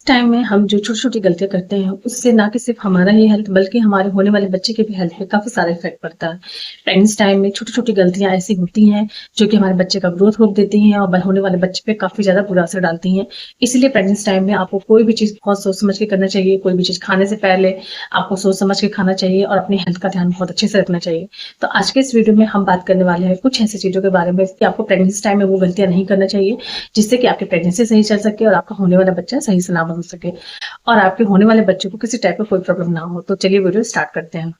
Time में हम जो छोटी-छोटी गलतियाँ करते हैं, उससे ना कि सिर्फ़ हमारा ही हेल्थ बल्कि हमारे होने वाले बच्चे के भी हेल्थ पे काफ़ी सारा इफ़ेक्ट पड़ता है। प्रेग्नेंसी टाइम में छोटी-छोटी गलतियाँ ऐसी होती हैं, जो कि हमारे बच्चे का ग्रोथ रोक देती हैं और होने वाले बच्चे पे काफ़ी ज़्यादा बुरा असर डालती हैं। इसीलिए प्रेग्नेंसी टाइम में आपको कोई भी चीज़ बहुत सोच समझ के करना चाहिए, कोई भी चीज़ खाने से पहले आपको सोच समझ के खाना चाहिए और अपनी हेल्थ का ध्यान बहुत अच्छे से रखना चाहिए। तो आज के इस वीडियो में हम बात करने वाले हैं कुछ ऐसी चीज़ों के बारे में कि आपको प्रेग्नेंसी टाइम में वो गलतियाँ नहीं करना चाहिए, जिससे कि आपकी प्रेग्नेंसी सही चल सके और आपका होने वाला बच्चा सही सलामत हो सके। और आपके होने वाले बच्चे को किसी टाइप का कोई प्रॉब्लम ना हो। तो चलिए वीडियो स्टार्ट करते हैं।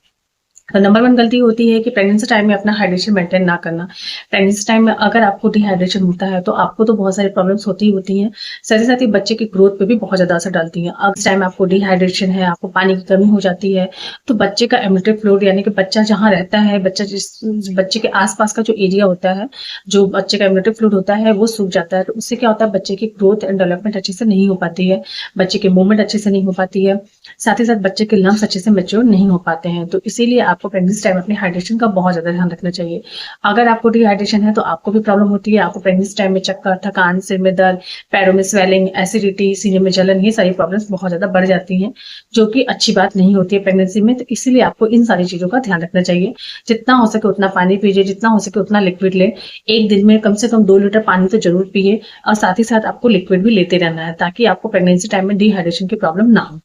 तो नंबर 1 गलती होती है कि प्रेगनेंसी टाइम में अपना हाइड्रेशन मेंटेन ना करना। प्रेगनेंसी टाइम में अगर आपको डिहाइड्रेशन होता है, तो आपको तो बहुत सारी प्रॉब्लम्स होती ही होती हैं। साथ ही साथ ही बच्चे की ग्रोथ पे भी बहुत ज़्यादा असर डालती हैं। अब इस टाइम आपको डिहाइड्रेशन है, आपको पानी की कमी हो जाती है, तो बच्चे का एम्नियोटिक फ्लूइड यानी कि बच्चा जहाँ रहता है, बच्चे के आस-पास का जो एरिया होता है, जो बच्चे का एम्नियोटिक फ्लूइड होता है, वो सूख जाता है। तो उससे क्या होता है, बच्चे की ग्रोथ एंड डेवलपमेंट अच्छे से नहीं हो पाती है, बच्चे की मूवमेंट अच्छे से नहीं हो पाती है। साथ ही साथ बच्चे के लंग्स अच्छे से मैच्योर नहीं हो पाते हैं। तो इसीलिए आपको प्रेग्नेंसी टाइम अपनी हाइड्रेशन का बहुत ज़्यादा ध्यान रखना चाहिए। अगर आपको डिहाइड्रेशन है तो आपको भी प्रॉब्लम होती है। आपको प्रेग्नेंसी टाइम में चक्कर, थकान, सिर में दर्द, पैरों में स्वेलिंग, एसिडिटी, सीने में जलन ये सारी प्रॉब्लम्स बहुत ज़्यादा बढ़ जाती हैं, जो कि अच्छी बात नहीं होती है प्रेग्नेंसी में। तो इसीलिए आपको इन सारी चीज़ों का ध्यान रखना चाहिए। जितना हो सके उतना पानी पीजिए, जितना हो सके उतना लिक्विड लें। 1 दिन में कम से कम 2 लीटर पानी तो ज़रूर पिए और साथ ही साथ आपको लिक्विड भी लेते रहना है, ताकि आपको प्रेग्नेंसी टाइम में डिहाइड्रेशन की प्रॉब्लम ना हो।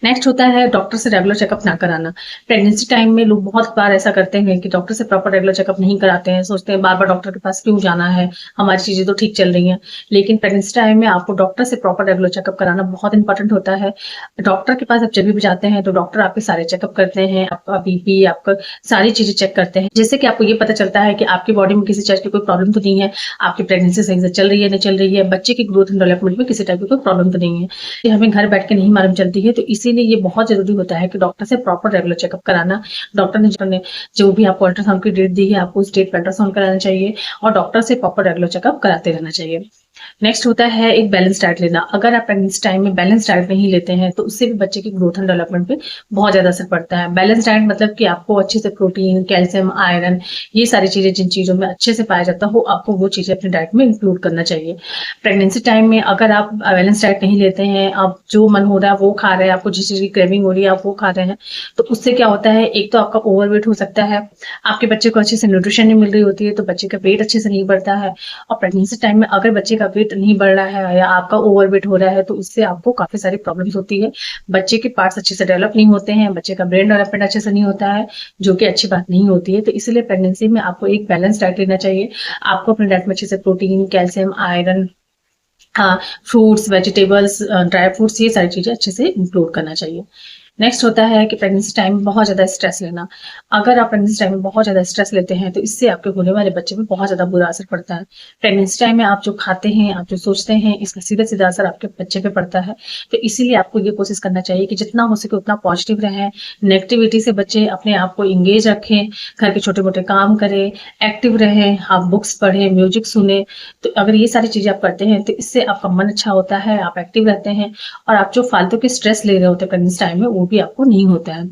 नेक्स्ट होता है डॉक्टर से रेगुलर चेकअप ना कराना। प्रेगनेंसी टाइम में लोग बहुत बार ऐसा करते हैं कि डॉक्टर से प्रॉपर रेगुलर चेकअप नहीं कराते हैं, सोचते हैं बार-बार डॉक्टर के पास क्यों जाना है, हमारी चीज़ें तो ठीक चल रही हैं। लेकिन प्रेगनेंसी टाइम में आपको डॉक्टर से प्रॉपर रेगुलर चेकअप कराना बहुत इंपॉर्टेंट होता है। डॉक्टर के पास आप जब भी जाते हैं तो डॉक्टर आपके सारे चेकअप करते हैं, आपका बीपी, आपका सारी चीज़ें चेक करते हैं, जिससे कि आपको ये पता चलता है कि आपकी बॉडी में किसी चीज़ की कोई प्रॉब्लम तो नहीं है, आपकी प्रेगनेंसी सही से चल रही है, नहीं चल रही है, बच्चे की ग्रोथ एंड डेवलपमेंट में किसी टाइप की कोई प्रॉब्लम तो नहीं है। ये हमें घर बैठ के नहीं मालूम चलती है, तो इसीलिए ये बहुत ज़रूरी होता है कि डॉक्टर से प्रॉपर रेगुलर चेकअप कराना। डॉक्टर ने जो भी आपको अल्ट्रासाउंड की डेट दी है, आपको उस डेट पे अल्ट्रासाउंड कराना चाहिए और डॉक्टर से प्रॉपर रेगुलर चेकअप कराते रहना चाहिए। नेक्स्ट होता है एक बैलेंस डाइट लेना। अगर आप प्रेगनेंसी टाइम में बैलेंस डाइट नहीं लेते हैं, तो उससे भी बच्चे की ग्रोथ एंड डेवलपमेंट पे बहुत ज़्यादा असर पड़ता है। बैलेंस डाइट मतलब कि आपको अच्छे से प्रोटीन, कैल्शियम, आयरन ये सारी चीज़ें जिन चीज़ों में अच्छे से पाया जाता हो, आपको वो चीज़ें अपनी डाइट में इंक्लूड करना चाहिए। प्रेगनेंसी टाइम में अगर आप बैलेंस डाइट नहीं लेते हैं, आप जो मन हो रहा है वो खा रहे हैं, आपको जिस चीज़ की क्रेविंग हो रही है आप वो खा रहे हैं, तो उससे क्या होता है, एक तो आपका ओवरवेट हो सकता है, आपके बच्चे को अच्छे से न्यूट्रिशन नहीं मिल रही होती है, तो बच्चे का वेट अच्छे से नहीं बढ़ता है और प्रेगनेंसी टाइम में अगर बच्चे का वेट नहीं बढ़ रहा है या आपका ओवरवेट हो रहा है, तो उससे आपको काफ़ी सारी प्रॉब्लम्स होती है। बच्चे के पार्ट्स अच्छे से डेवलप नहीं होते हैं, बच्चे का ब्रेन डेवलपमेंट अच्छे से नहीं होता है, जो कि अच्छी बात नहीं होती है। तो इसलिए प्रेगनेंसी में आपको एक बैलेंस डाइट लेना चाहिए। आपको अपनी डाइट में अच्छे से प्रोटीन, कैल्शियम, आयरन हाँ, फ्रूट्स, वेजिटेबल्स ड्राई फ्रूट्स ये सारी चीज़ें अच्छे से इंक्लूड करना चाहिए। नेक्स्ट होता है कि प्रेगनेंसी टाइम में बहुत ज़्यादा स्ट्रेस लेना। अगर आप प्रेगनेंसी टाइम में बहुत ज़्यादा स्ट्रेस लेते हैं, तो इससे आपके होने वाले बच्चे पे बहुत ज़्यादा बुरा असर पड़ता है। प्रेगनेंसी टाइम में आप जो खाते हैं, आप जो सोचते हैं, इसका सीधा-सीधा असर आपके बच्चे पे पड़ता है। तो इसीलिए आपको ये कोशिश करना चाहिए कि जितना हो सके उतना पॉजिटिव रहें, नेगेटिविटी से बचें, अपने आप को एंगेज रखें, घर के छोटे-मोटे काम करें, एक्टिव रहें, आप बुक्स पढ़ें, म्यूज़िक सुनें। तो अगर ये सारी चीज़ें आप करते हैं, तो इससे आपका मन अच्छा होता है, आप एक्टिव रहते हैं और आप जो फालतू के स्ट्रेस ले रहे होते हैं प्रेगनेंसी टाइम में, वो भी आपको नहीं होता है।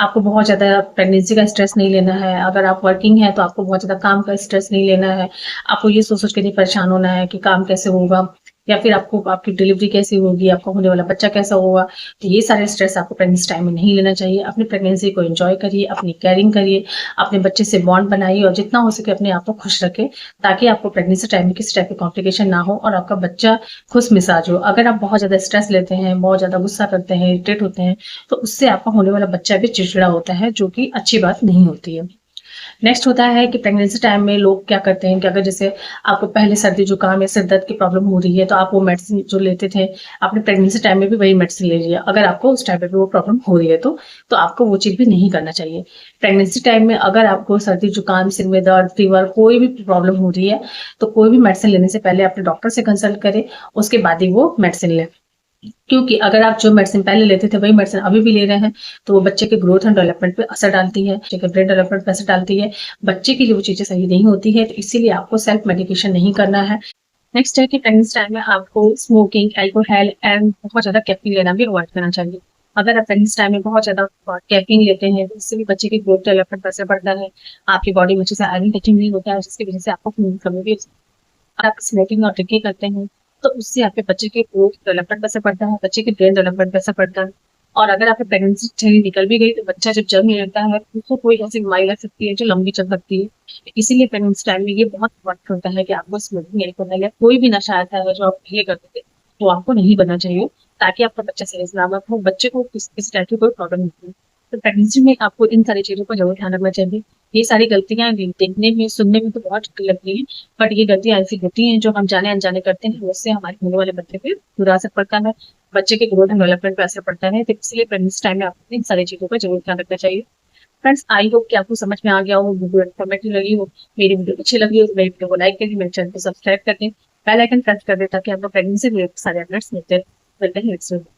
आपको बहुत ज़्यादा प्रेगनेंसी का स्ट्रेस नहीं लेना है। अगर आप वर्किंग हैं, तो आपको बहुत ज़्यादा काम का स्ट्रेस नहीं लेना है। आपको ये सोच-सोच के नहीं परेशान होना है कि काम कैसे होगा या फिर आपको आपकी डिलीवरी कैसी होगी, आपका होने वाला बच्चा कैसा होगा। तो ये सारे स्ट्रेस आपको प्रेगनेंसी टाइम में नहीं लेना चाहिए। अपनी प्रेगनेंसी को एन्जॉय करिए, अपनी केयरिंग करिए, अपने बच्चे से बॉन्ड बनाइए और जितना हो सके अपने आप को खुश रखें, ताकि आपको प्रेगनेंसी टाइम में किसी टाइप की कॉम्प्लिकेशन ना हो और आपका बच्चा खुश मिजाज हो। अगर आप बहुत ज़्यादा स्ट्रेस लेते हैं, बहुत ज़्यादा गुस्सा करते हैं, इरिटेट होते हैं, तो उससे आपका होने वाला बच्चा भी चिड़चिड़ा होता है, जो कि अच्छी बात नहीं होती है। नेक्स्ट होता है कि प्रेगनेंसी टाइम में लोग क्या करते हैं कि अगर जैसे आपको पहले सर्दी जुकाम या सिर दर्द की प्रॉब्लम हो रही है, तो आप वो मेडिसिन जो लेते थे, आपने प्रेगनेंसी टाइम में भी वही मेडिसिन ले लिया। अगर आपको उस टाइम पे भी वो प्रॉब्लम हो रही है तो आपको वो चीज़ भी नहीं करना चाहिए। प्रेगनेंसी टाइम में अगर आपको सर्दी जुकाम, सिर में दर्द, फीवर कोई भी प्रॉब्लम हो रही है, तो कोई भी मेडिसिन लेने से पहले अपने डॉक्टर से कंसल्ट करें, उसके बाद ही वो मेडिसिन लें। क्योंकि अगर आप जो मेडिसिन पहले लेते थे, वही मेडिसिन अभी भी ले रहे हैं, तो वो बच्चे के ग्रोथ एंड डेवलपमेंट पे असर डालती है, बच्चे के ब्रेन डेवलपमेंट पे असर डालती है। बच्चे के लिए वो चीज़ें सही नहीं होती है, तो इसीलिए आपको सेल्फ मेडिकेशन नहीं करना है। नेक्स्ट है कि प्रेगनेंसी टाइम में आपको स्मोकिंग, अल्कोहल एंड बहुत ज़्यादा कैफ़ीन लेना भी अवॉइड करना चाहिए। अगर आप प्रेगनेंसी टाइम में बहुत ज़्यादा कैफ़ीन लेते हैं, तो इससे भी बच्चे की ग्रोथ डेवलपमेंट पर असर पड़ता है। आपकी बॉडी में अच्छे से आयरन टचिंग नहीं होता है, जिसकी वज़ह से आपको खून की कमी भी हो सकती है। अगर आप स्मोकिंग और ड्रिंकिंग करते हैं, तो उससे आपके बच्चे के ग्रोथ डेवलपमेंट पे असर पड़ता है, बच्चे के ब्रेन डेवलपमेंट पे असर पड़ता है। और अगर आपकी प्रेगनेंसी सही निकल भी गई तो बच्चा जब जन्म लेता है तो उसको कोई ऐसी बीमारी लग सकती है जो लंबी चल सकती है। इसीलिए प्रेगनेंसी टाइम में ये बहुत इम्पोर्टेंट होता है कि आपको स्मोकिंग नहीं करना है, या कोई भी नशा ऐसा है जो आप पहले करते थे तो आपको नहीं करना चाहिए, ताकि आपका बच्चा सही सलामत हो, बच्चे को किसी टाइप की कोई प्रॉब्लम नहीं हो। तो प्रेगनेंसी में आपको इन सारी चीजों का जरूर ध्यान रखना चाहिए। ये सारी गलतियां देखने में सुनने में तो बहुत लगती हैं, बट ये गलतियां ऐसी होती हैं जो हम जाने अनजाने करते हैं, उससे हमारे होने वाले बच्चे पे बुरा असर पड़ता है, बच्चे के ग्रोथ एंड डेवलपमेंट पे असर पड़ता है। तो इसलिए प्रेगनेंसी टाइम में आपको इन सारी चीजों का जरूर ध्यान रखना चाहिए। फ्रेंड्स, आई होप कि आपको समझ में आ गया हो, वीडियो इन्फॉर्मेटिव लगी हो, मेरी वीडियो अच्छी लगी हो तो मेरी वीडियो को लाइक करें, मेरे चैनल को सब्सक्राइब कर दें, बेल आइकन प्रेस कर दें ताकि आपको प्रेगनेंसी रिलेटेड सारे अपडेट्स मिलते हैं नेक्स्ट वीडियो।